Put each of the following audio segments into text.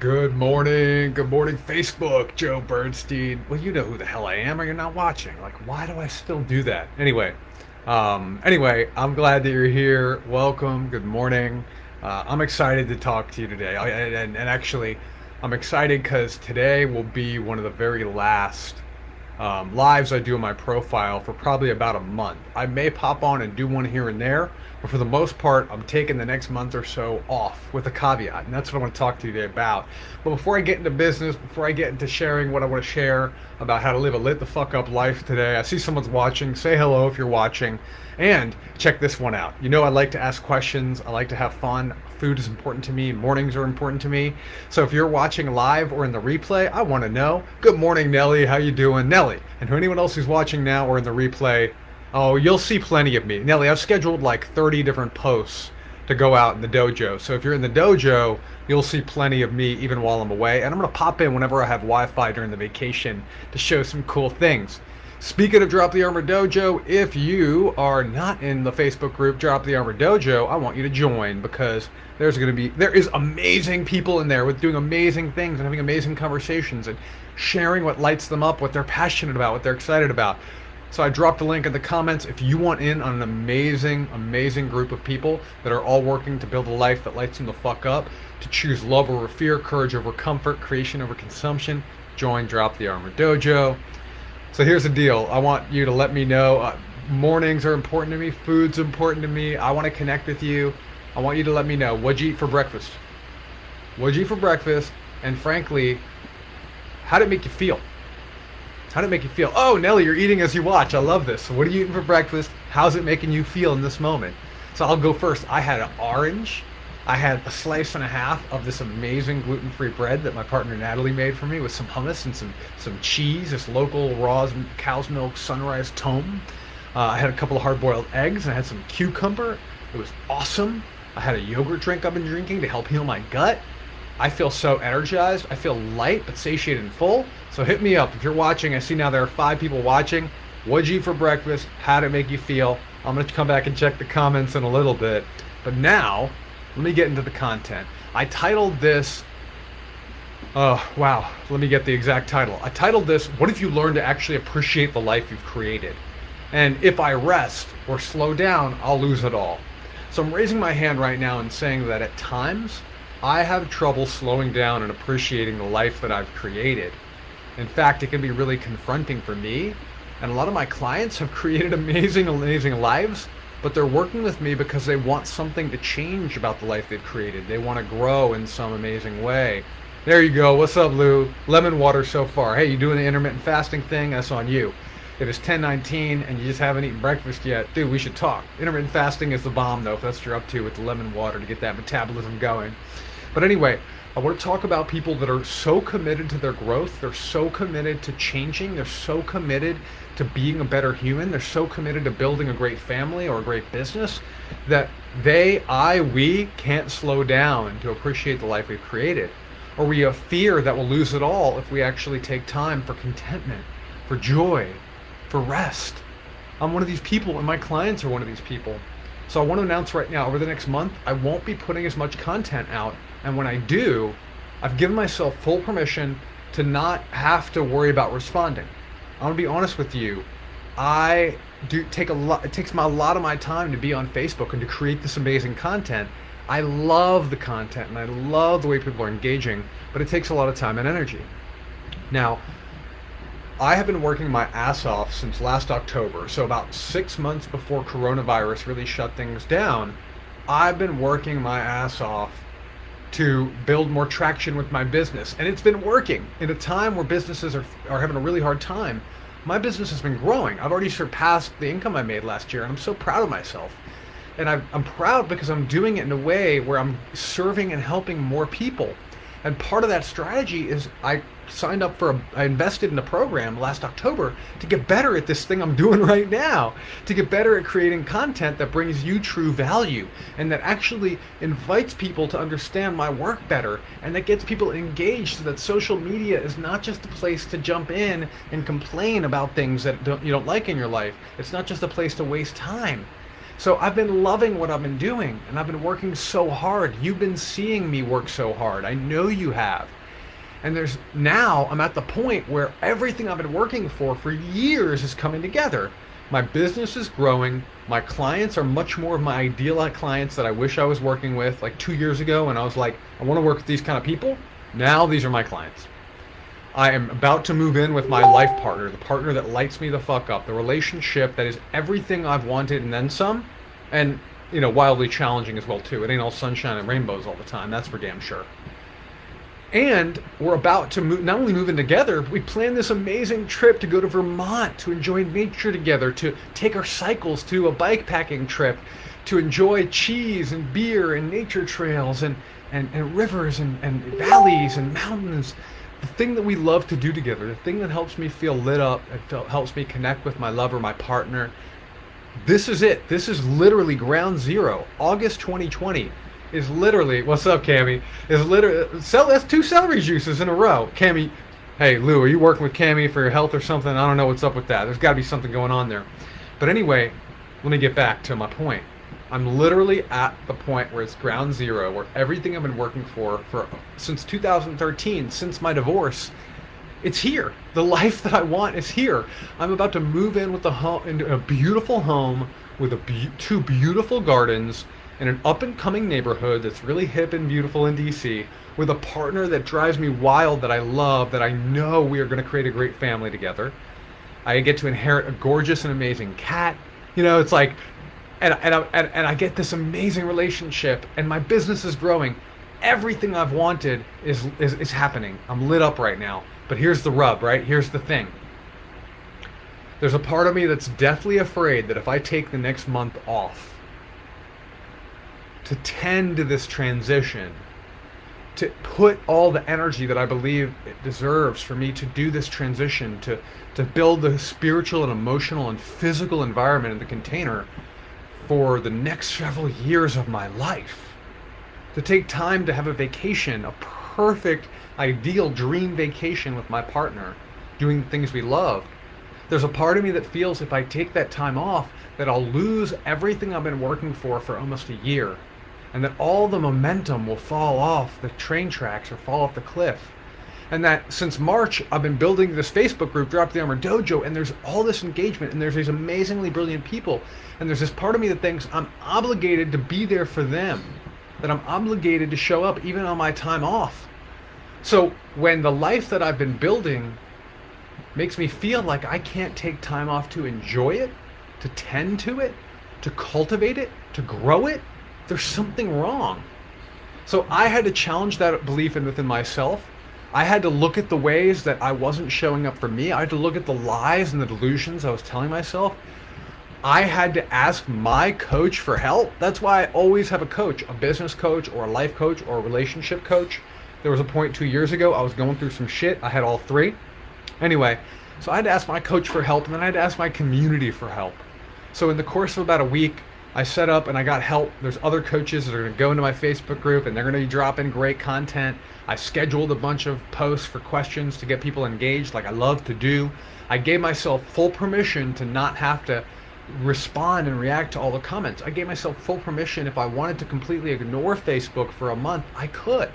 Good morning, Facebook, Joe Bernstein. Well, you know who the hell I am, or you're not watching. Like, why do I still do that? Anyway, I'm glad that you're here. Welcome. Good morning. I'm excited to talk to you today. And actually, I'm excited because today will be one of the very last lives I do in my profile for probably about a month. I may pop on and do one here and there, but for the most part, I'm taking the next month or so off with a caveat, and that's what I want to talk to you today about. But before I get into business, before I get into sharing what I want to share about how to live a lit the fuck up life today, I see someone's watching. Say hello if you're watching, and check this one out. You know, I like to ask questions. I like to have fun. Food is important to me. Mornings are important to me. So if you're watching live or in the replay, I want to know. Good morning, Nelly. How you doing, Nelly? And anyone else who's watching now or in the replay, oh, you'll see plenty of me. Nelly, I've scheduled like 30 different posts to go out in the dojo. So if you're in the dojo, you'll see plenty of me even while I'm away. And I'm going to pop in whenever I have Wi-Fi during the vacation to show some cool things. Speaking of Drop the Armor Dojo, if you are not in the Facebook group Drop the Armor Dojo, I want you to join because there is amazing people in there with doing amazing things and having amazing conversations and sharing what lights them up, what they're passionate about, what they're excited about. So I dropped a link in the comments if you want in on an amazing group of people that are all working to build a life that lights them the fuck up, to choose love over fear, courage over comfort, creation over consumption. Join Drop the Armor Dojo. So here's the deal. I want you to let me know. Mornings are important to me. Food's important to me. I want to connect with you. I want you to let me know. What'd you eat for breakfast? What'd you eat for breakfast? And frankly, how did it make you feel? How did it make you feel? Oh, Nelly, you're eating as you watch. I love this. So what are you eating for breakfast? How's it making you feel in this moment? So I'll go first. I had an orange. I had a slice and a half of this amazing gluten-free bread that my partner Natalie made for me with some hummus and some cheese, this local raw cow's milk sunrise tome. I had a couple of hard-boiled eggs, and I had some cucumber. It was awesome. I had a yogurt drink I've been drinking to help heal my gut. I feel so energized. I feel light but satiated and full. So hit me up. If you're watching, I see now there are 5 people watching. What'd you eat for breakfast? How'd it make you feel? I'm going to come back and check the comments in a little bit. But now, let me get into the content. I titled this, oh wow, let me get the exact title. I titled this, What If You Learn to Actually Appreciate the Life You've Created? And if I rest or slow down, I'll lose it all. So I'm raising my hand right now and saying that at times, I have trouble slowing down and appreciating the life that I've created. In fact, it can be really confronting for me. And a lot of my clients have created amazing lives, but they're working with me because they want something to change about the life they've created. They want to grow in some amazing way. There you go. What's up, Lou? Lemon water so far. Hey, you doing the intermittent fasting thing? That's on you. If it's 10:19 and you just haven't eaten breakfast yet, dude, we should talk. Intermittent fasting is the bomb, though, if that's what you're up to with the lemon water to get that metabolism going. But anyway, I want to talk about people that are so committed to their growth. They're so committed to changing. They're so committed to being a better human. They're so committed to building a great family or a great business that we can't slow down to appreciate the life we've created. Or we have fear that we'll lose it all if we actually take time for contentment, for joy, for rest. I'm one of these people, and my clients are one of these people. So I want to announce right now, over the next month, I won't be putting as much content out. And when I do, I've given myself full permission to not have to worry about responding. I'm gonna be honest with you. It takes a lot of my time to be on Facebook and to create this amazing content. I love the content and I love the way people are engaging, but it takes a lot of time and energy. Now, I have been working my ass off since last October, so about 6 months before coronavirus really shut things down. I've been working my ass off to build more traction with my business, and it's been working. In a time where businesses are having a really hard time, my business has been growing. I've already surpassed the income I made last year, and I'm so proud of myself. And I'm proud because I'm doing it in a way where I'm serving and helping more people. And part of that strategy is I invested in a program last October to get better at this thing I'm doing right now, to get better at creating content that brings you true value and that actually invites people to understand my work better and that gets people engaged so that social media is not just a place to jump in and complain about things that you don't like in your life. It's not just a place to waste time. So I've been loving what I've been doing, and I've been working so hard. You've been seeing me work so hard. I know you have. And now I'm at the point where everything I've been working for years is coming together. My business is growing. My clients are much more of my ideal clients that I wish I was working with like 2 years ago. And I was like, I want to work with these kind of people. Now these are my clients. I am about to move in with my life partner, the partner that lights me the fuck up, the relationship that is everything I've wanted and then some, and wildly challenging as well too. It ain't all sunshine and rainbows all the time, that's for damn sure. And we're about to move, not only move in together, we planned this amazing trip to go to Vermont to enjoy nature together, to take our cycles to a bike packing trip, to enjoy cheese and beer and nature trails and rivers and valleys and mountains. The thing that we love to do together, the thing that helps me feel lit up, helps me connect with my lover, my partner. This is it. This is literally ground zero. August 2020 is literally, what's up, Cammy? Is literally, that's 2 celery juices in a row. Cammy, hey, Lou, are you working with Cammy for your health or something? I don't know what's up with that. There's got to be something going on there. But anyway, let me get back to my point. I'm literally at the point where it's ground zero, where everything I've been working for since 2013, since my divorce, it's here. The life that I want is here. I'm about to move in with into a beautiful home with 2 beautiful gardens in an up-and-coming neighborhood that's really hip and beautiful in DC, with a partner that drives me wild, that I love, that I know we are going to create a great family together. I get to inherit a gorgeous and amazing cat. It's like, and I get this amazing relationship, and my business is growing. Everything I've wanted is happening. I'm lit up right now. But here's the rub, right? Here's the thing. There's a part of me that's deathly afraid that if I take the next month off to tend to this transition, to put all the energy that I believe it deserves for me to do this transition, to build the spiritual and emotional and physical environment in the container for the next several years of my life, to take time to have a vacation, a perfect, ideal dream vacation with my partner, doing things we love. There's a part of me that feels if I take that time off, that I'll lose everything I've been working for almost a year, and that all the momentum will fall off the train tracks or fall off the cliff. And that since March, I've been building this Facebook group, Drop the Armor Dojo, and there's all this engagement, and there's these amazingly brilliant people, and there's this part of me that thinks I'm obligated to be there for them, that I'm obligated to show up even on my time off. So when the life that I've been building makes me feel like I can't take time off to enjoy it, to tend to it, to cultivate it, to grow it, there's something wrong. So I had to challenge that belief within myself. I had to look at the ways that I wasn't showing up for me. I had to look at the lies and the delusions I was telling myself. I had to ask my coach for help. That's why I always have a coach, a business coach or a life coach or a relationship coach. There was a point 2 years ago, I was going through some shit. I had all 3. Anyway, so I had to ask my coach for help, and then I had to ask my community for help. So in the course of about a week, I set up and I got help. There's other coaches that are going to go into my Facebook group, and they're going to be dropping great content. I scheduled a bunch of posts for questions to get people engaged like I love to do. I gave myself full permission to not have to respond and react to all the comments. I gave myself full permission, if I wanted to completely ignore Facebook for a month, I could.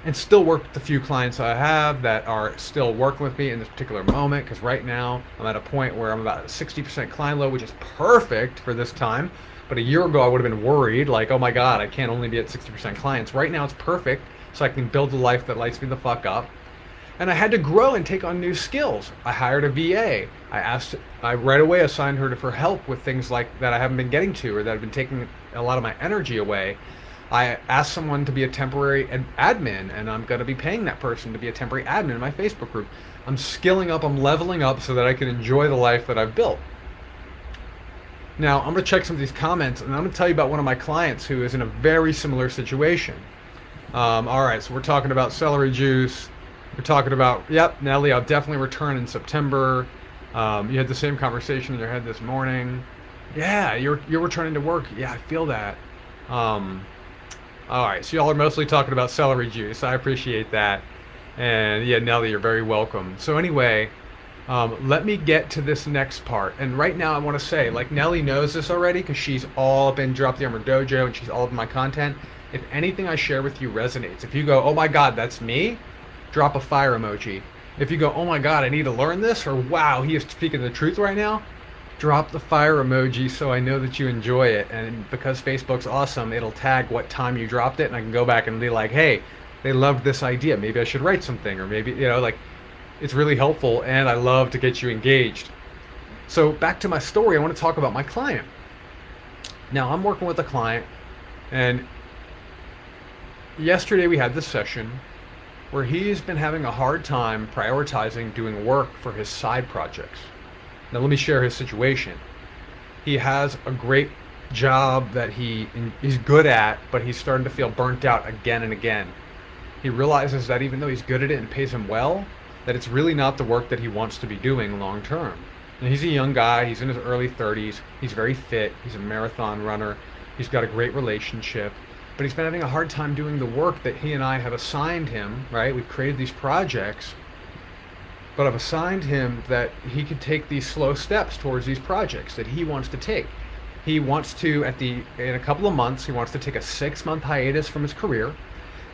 And still work with the few clients I have that are still working with me in this particular moment, because right now I'm at a point where I'm about 60% client load, which is perfect for this time. But a year ago I would have been worried, like, oh my God, I can't only be at 60% clients. Right now it's perfect, so I can build a life that lights me the fuck up. And I had to grow and take on new skills. I hired a VA. I right away assigned her for help with things like that I haven't been getting to, or that have been taking a lot of my energy away. I asked someone to be a temporary admin, and I'm going to be paying that person to be a temporary admin in my Facebook group. I'm skilling up, I'm leveling up so that I can enjoy the life that I've built. Now, I'm going to check some of these comments, and I'm going to tell you about one of my clients who is in a very similar situation. All right, so we're talking about celery juice. We're talking about, yep, Nelly, I'll definitely return in September. You had the same conversation in your head this morning. Yeah, you're returning to work. Yeah, I feel that. All right, so y'all are mostly talking about celery juice. I appreciate that. And yeah, Nelly, you're very welcome. So anyway, Let me get to this next part. And right now, I want to say, like, Nelly knows this already because she's all up in Drop the Armor Dojo and she's all up in my content. If anything I share with you resonates, if you go, oh my God, that's me, drop a fire emoji. If you go, oh my God, I need to learn this, or wow, he is speaking the truth right now, drop the fire emoji so I know that you enjoy it. And because Facebook's awesome, it'll tag what time you dropped it, and I can go back and be like, hey, they loved this idea. Maybe I should write something, or maybe, like, it's really helpful, and I love to get you engaged. So back to my story, I want to talk about my client. Now, I'm working with a client, and yesterday we had this session where he's been having a hard time prioritizing doing work for his side projects. Now, let me share his situation. He has a great job that he's good at, but he's starting to feel burnt out again and again. He realizes that even though he's good at it and pays him well, that it's really not the work that he wants to be doing long term. And he's a young guy, he's in his early 30s, he's very fit, he's a marathon runner, he's got a great relationship, but he's been having a hard time doing the work that he and I have assigned him, right? We've created these projects, but I've assigned him that he could take these slow steps towards these projects that he wants to take. He wants to, in a couple of months, he wants to take a 6-month hiatus from his career.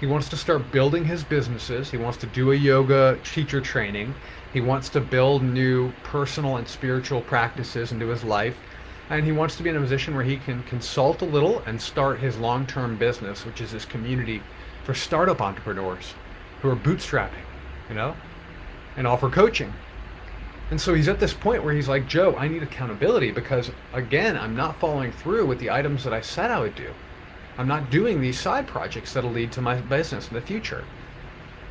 He wants to start building his businesses. He wants to do a yoga teacher training. He wants to build new personal and spiritual practices into his life. And he wants to be in a position where he can consult a little and start his long-term business, which is his community for startup entrepreneurs who are bootstrapping, and offer coaching. And so he's at this point where he's like, Joe, I need accountability because, again, I'm not following through with the items that I said I would do. I'm not doing these side projects that'll lead to my business in the future.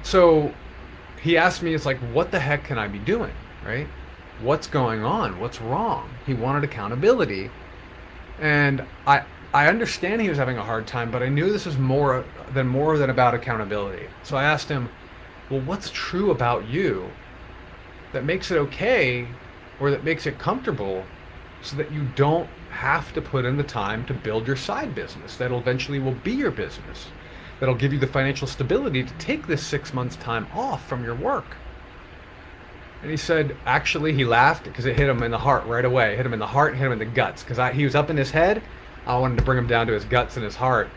So he asked me, it's like, what the heck can I be doing, right? What's going on? What's wrong? He wanted accountability. And I understand he was having a hard time, but I knew this was more than about accountability. So I asked him, well, what's true about you that makes it okay or that makes it comfortable so that you don't have to put in the time to build your side business that'll eventually will be your business, that'll give you the financial stability to take this 6 months time off from your work? And he said, actually, he laughed because it hit him in the heart right away. It hit him in the heart and hit him in the guts because he was up in his head. I wanted to bring him down to his guts and his heart.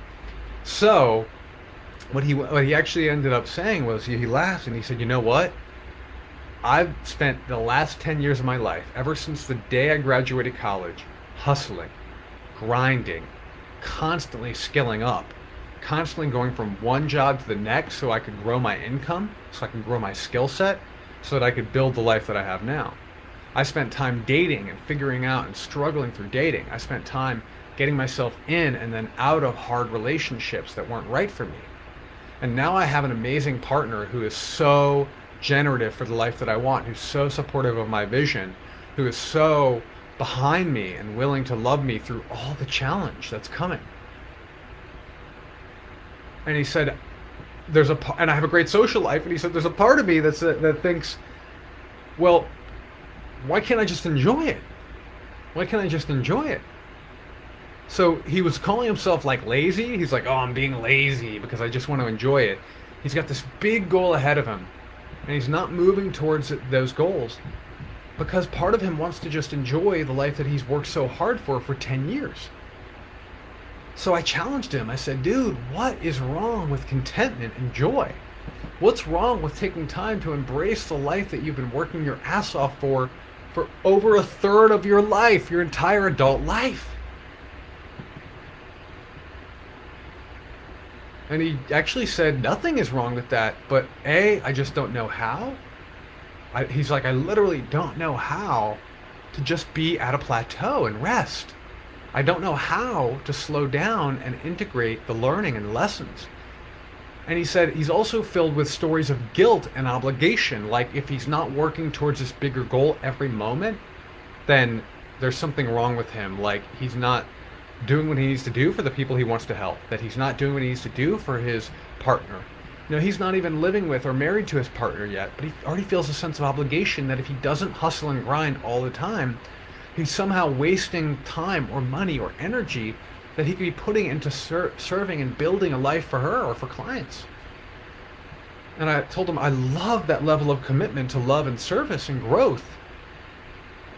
So what he actually ended up saying was, he laughed and he said, you know what? I've spent the last 10 years of my life, ever since the day I graduated college, hustling, grinding, constantly skilling up, constantly going from one job to the next so I could grow my income, so I could grow my skill set, so that I could build the life that I have now. I spent time dating and figuring out and struggling through dating. I spent time getting myself in and then out of hard relationships that weren't right for me. And now I have an amazing partner who is so generative for the life that I want, who's so supportive of my vision, who is so behind me and willing to love me through all the challenge that's coming. And he said, and I have a great social life, and he said, there's a part of me that thinks, well, why can't I just enjoy it? Why can't I just enjoy it? So he was calling himself like lazy. He's like, oh, I'm being lazy because I just want to enjoy it. He's got this big goal ahead of him, and he's not moving towards those goals because part of him wants to just enjoy the life that he's worked so hard for 10 years. So I challenged him. I said, dude, what is wrong with contentment and joy? What's wrong with taking time to embrace the life that you've been working your ass off for over a third of your life, your entire adult life? And he actually said, nothing is wrong with that, but I just don't know how. He's like, I literally don't know how to just be at a plateau and rest. I don't know how to slow down and integrate the learning and lessons. And he said he's also filled with stories of guilt and obligation. Like if he's not working towards this bigger goal every moment, then there's something wrong with him. Like he's not doing what he needs to do for the people he wants to help, that he's not doing what he needs to do for his partner. He's not even living with or married to his partner yet, but he already feels a sense of obligation that if he doesn't hustle and grind all the time, he's somehow wasting time or money or energy that he could be putting into serving and building a life for her or for clients. And I told him I love that level of commitment to love and service and growth.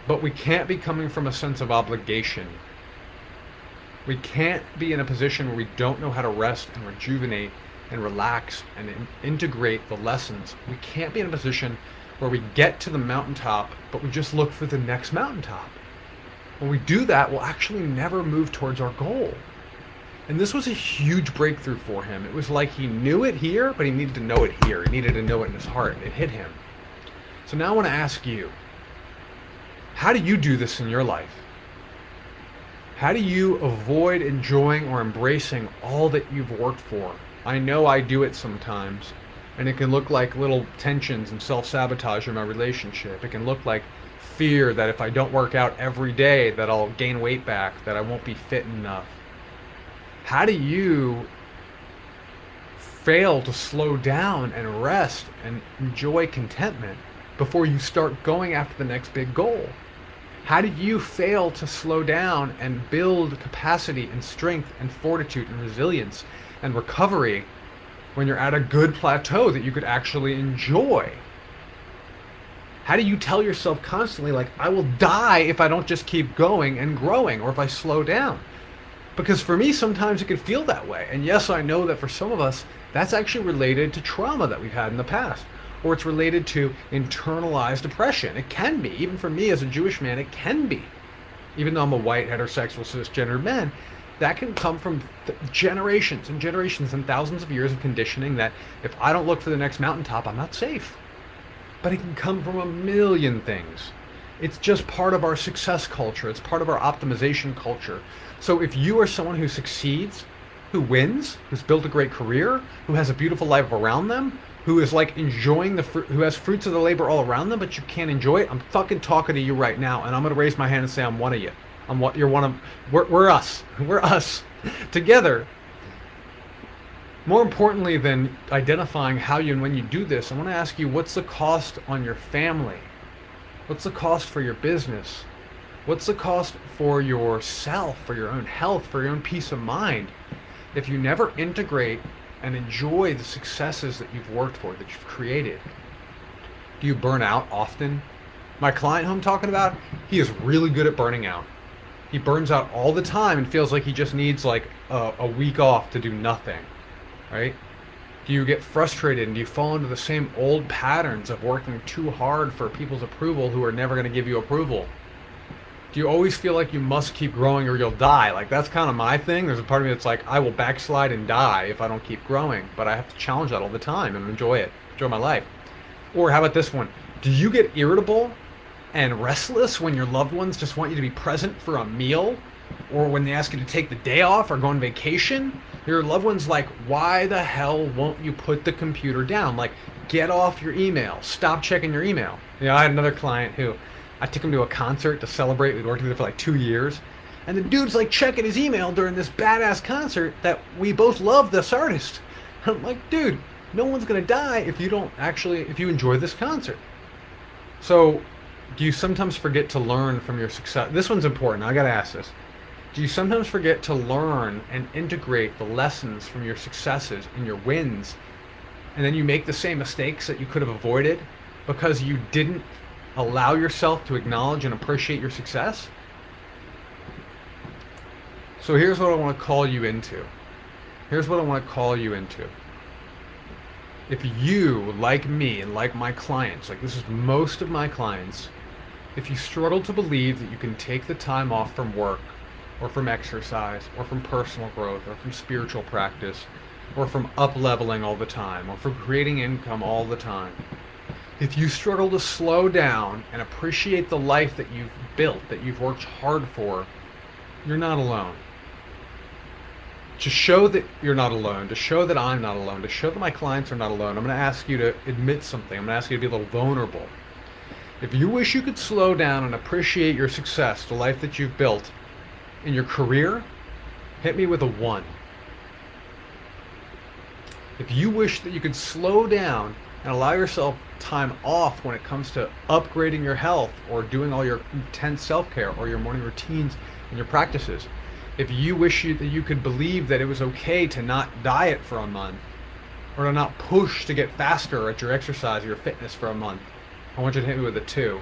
But we can't be coming from a sense of obligation. We can't be in a position where we don't know how to rest and rejuvenate and relax and integrate the lessons. We can't be in a position where we get to the mountaintop, but we just look for the next mountaintop. When we do that, we'll actually never move towards our goal. And this was a huge breakthrough for him. It was like he knew it here, but he needed to know it here. He needed to know it in his heart. It hit him. So now I want to ask you, how do you do this in your life? How do you avoid enjoying or embracing all that you've worked for? I know I do it sometimes, and it can look like little tensions and self-sabotage in my relationship. It can look like fear that if I don't work out every day that I'll gain weight back, that I won't be fit enough. How do you fail to slow down and rest and enjoy contentment before you start going after the next big goal? How do you fail to slow down and build capacity and strength and fortitude and resilience and recovery when you're at a good plateau that you could actually enjoy? How do you tell yourself constantly, like, I will die if I don't just keep going and growing, or if I slow down? Because for me, sometimes it can feel that way. And yes, I know that for some of us, that's actually related to trauma that we've had in the past. Or it's related to internalized depression. It can be. Even for me as a Jewish man, it can be. Even though I'm a white, heterosexual, cisgender man, that can come from generations and generations and thousands of years of conditioning that if I don't look for the next mountaintop, I'm not safe. But it can come from a million things. It's just part of our success culture. It's part of our optimization culture. So if you are someone who succeeds, who wins, who's built a great career, who has a beautiful life around them, who is like enjoying the fruit, who has fruits of the labor all around them, but you can't enjoy it, I'm fucking talking to you right now, and I'm gonna raise my hand and say I'm one of you. You're one of, we're us. We're us together. More importantly than identifying how you and when you do this, I want to ask you, what's the cost on your family? What's the cost for your business? What's the cost for yourself, for your own health, for your own peace of mind, if you never integrate and enjoy the successes that you've worked for, that you've created? Do you burn out often? My client who I'm talking about, he is really good at burning out. He burns out all the time and feels like he just needs like a week off to do nothing, right? Do you get frustrated and do you fall into the same old patterns of working too hard for people's approval who are never going to give you approval? Do you always feel like you must keep growing or you'll die? Like, that's kind of my thing. There's a part of me that's like, I will backslide and die if I don't keep growing, but I have to challenge that all the time and enjoy it, enjoy my life. Or how about this one? Do you get irritable and restless when your loved ones just want you to be present for a meal, or when they ask you to take the day off or go on vacation? Your loved one's like, why the hell won't you put the computer down? Like, get off your email. Stop checking your email. You know, I had another client who I took him to a concert to celebrate. We'd worked together for like 2 years. And the dude's like checking his email during this badass concert that we both love this artist. I'm like, dude, no one's going to die if you enjoy this concert. So, do you sometimes forget to learn from your success? This one's important. I got to ask this. Do you sometimes forget to learn and integrate the lessons from your successes and your wins, and then you make the same mistakes that you could have avoided because you didn't allow yourself to acknowledge and appreciate your success? So here's what I want to call you into. Here's what I want to call you into. If you, like me and like my clients, like this is most of my clients, if you struggle to believe that you can take the time off from work, or from exercise, or from personal growth, or from spiritual practice, or from up-leveling all the time, or from creating income all the time, if you struggle to slow down and appreciate the life that you've built, that you've worked hard for, you're not alone. To show that you're not alone, to show that I'm not alone, to show that my clients are not alone, I'm going to ask you to admit something. I'm going to ask you to be a little vulnerable. If you wish you could slow down and appreciate your success, the life that you've built in your career, hit me with a 1. If you wish that you could slow down and allow yourself time off when it comes to upgrading your health or doing all your intense self-care or your morning routines and your practices, if you wish that you could believe that it was okay to not diet for a month, or to not push to get faster at your exercise or your fitness for a month. I want you to hit me with a 2.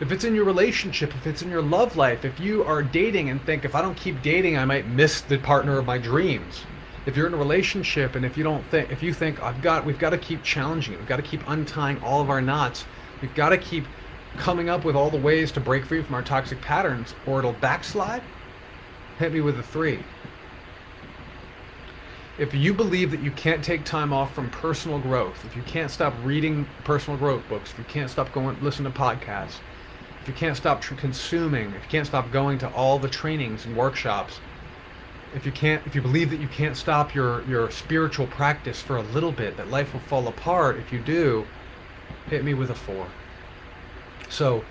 If it's in your relationship, if it's in your love life, if you are dating and think, if I don't keep dating, I might miss the partner of my dreams. If you're in a relationship and if you think we've got to keep challenging it, we've got to keep untying all of our knots, we've got to keep coming up with all the ways to break free from our toxic patterns or it'll backslide, hit me with a 3. If you believe that you can't take time off from personal growth, if you can't stop reading personal growth books, if you can't stop listening to podcasts, if you can't stop consuming, if you can't stop going to all the trainings and workshops, if you believe that you can't stop your spiritual practice for a little bit, that life will fall apart if you do, hit me with a 4. So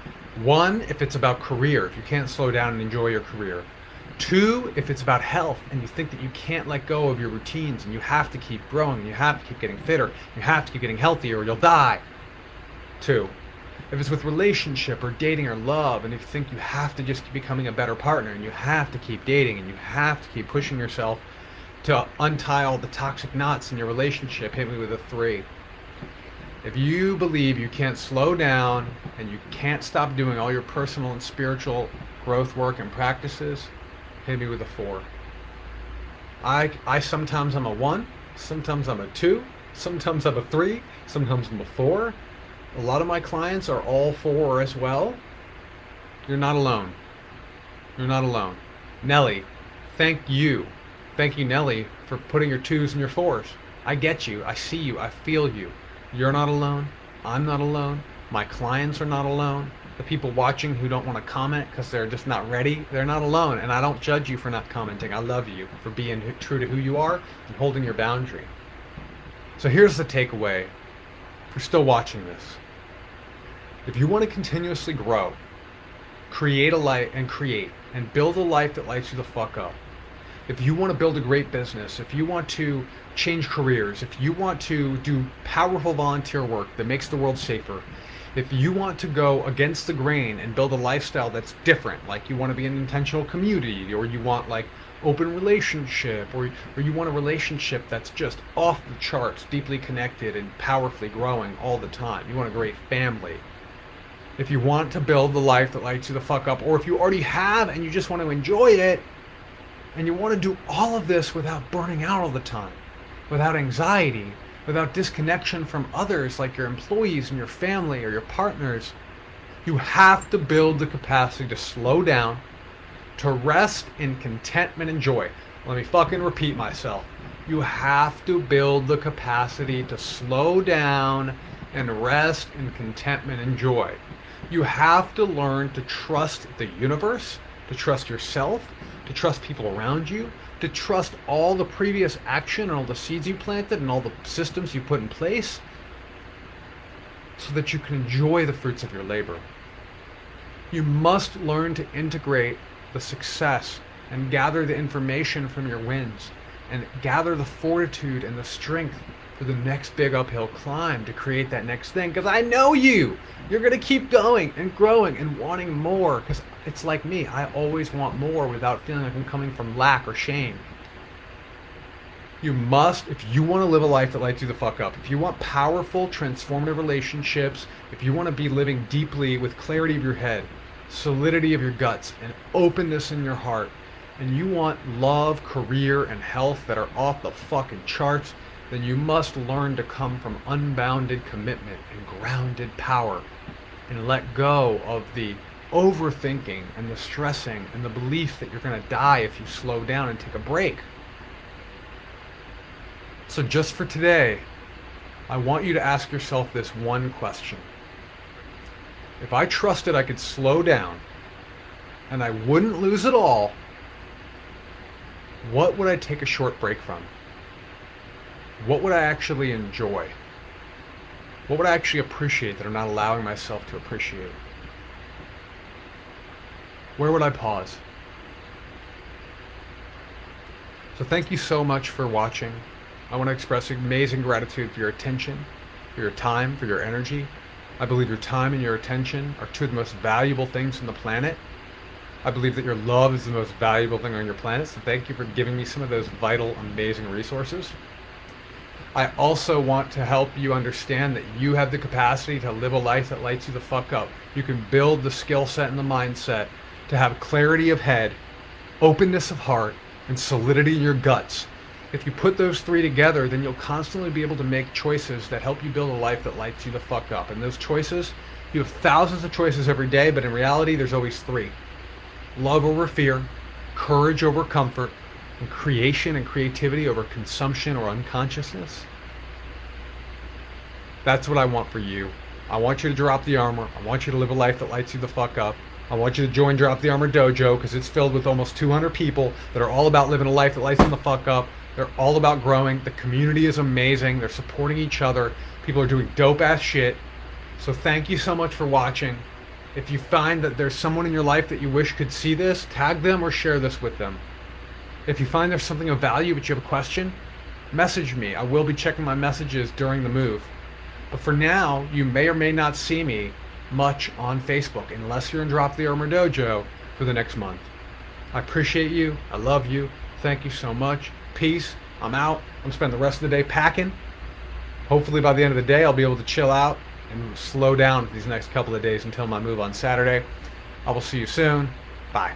1, if it's about career, if you can't slow down and enjoy your career. 2, if it's about health and you think that you can't let go of your routines and you have to keep growing, you have to keep getting fitter, you have to keep getting healthier or you'll die. 2, if it's with relationship or dating or love and if you think you have to just keep becoming a better partner and you have to keep dating and you have to keep pushing yourself to untie all the toxic knots in your relationship, hit me with a 3. If you believe you can't slow down and you can't stop doing all your personal and spiritual growth work and practices, hit me with a 4. I sometimes I'm a 1, sometimes I'm a 2, sometimes I'm a 3, sometimes I'm a 4. A lot of my clients are all 4 as well. You're not alone. You're not alone. Nelly, thank you. Thank you, Nelly, for putting your 2s and your 4s. I get you. I see you. I feel you. You're not alone. I'm not alone. My clients are not alone. The people watching who don't want to comment because they're just not ready, they're not alone. And I don't judge you for not commenting. I love you for being true to who you are and holding your boundary. So here's the takeaway. If you're still watching this, if you want to continuously grow, create and build a life that lights you the fuck up. If you want to build a great business, if you want to change careers, if you want to do powerful volunteer work that makes the world safer, if you want to go against the grain and build a lifestyle that's different, like you want to be in an intentional community, or you want like open relationship, or you want a relationship that's just off the charts, deeply connected and powerfully growing all the time, you want a great family. If you want to build the life that lights you the fuck up, or if you already have and you just want to enjoy it, and you want to do all of this without burning out all the time, without anxiety, without disconnection from others like your employees and your family or your partners, you have to build the capacity to slow down, to rest in contentment and joy. Let me fucking repeat myself. You have to build the capacity to slow down and rest in contentment and joy. You have to learn to trust the universe, to trust yourself, to trust people around you, to trust all the previous action and all the seeds you planted and all the systems you put in place so that you can enjoy the fruits of your labor. You must learn to integrate the success and gather the information from your wins and gather the fortitude and the strength for the next big uphill climb to create that next thing. Because I know you're going to keep going and growing and wanting more, because it's like me. I always want more without feeling like I'm coming from lack or shame. You must, if you want to live a life that lights you the fuck up, if you want powerful, transformative relationships, if you want to be living deeply with clarity of your head, solidity of your guts, and openness in your heart, and you want love, career, and health that are off the fucking charts, then you must learn to come from unbounded commitment and grounded power and let go of the overthinking and the stressing and the belief that you're going to die if you slow down and take a break. So just for today, I want you to ask yourself this one question. If I trusted I could slow down and I wouldn't lose it all, what would I take a short break from? What would I actually enjoy? What would I actually appreciate that I'm not allowing myself to appreciate? Where would I pause? So thank you so much for watching. I want to express amazing gratitude for your attention, for your time, for your energy. I believe your time and your attention are two of the most valuable things on the planet. I believe that your love is the most valuable thing on your planet, so thank you for giving me some of those vital, amazing resources. I also want to help you understand that you have the capacity to live a life that lights you the fuck up. You can build the skill set and the mindset to have clarity of head, openness of heart, and solidity in your guts. If you put those three together, then you'll constantly be able to make choices that help you build a life that lights you the fuck up. And those choices, you have thousands of choices every day, but in reality, there's always three: love over fear, courage over comfort, and creation and creativity over consumption or unconsciousness. That's what I want for you. I want you to drop the armor. I want you to live a life that lights you the fuck up. I want you to join Drop the Armor Dojo because it's filled with almost 200 people that are all about living a life that lights them the fuck up. They're all about growing. The community is amazing. They're supporting each other. People are doing dope ass shit. So thank you so much for watching. If you find that there's someone in your life that you wish could see this, tag them or share this with them. If you find there's something of value but you have a question, message me. I will be checking my messages during the move. But for now, you may or may not see me much on Facebook unless you're in Drop the Armor Dojo for the next month. I appreciate you. I love you. Thank you so much. Peace. I'm out. I'm spending the rest of the day packing. Hopefully by the end of the day, I'll be able to chill out and slow down these next couple of days until my move on Saturday. I will see you soon. Bye.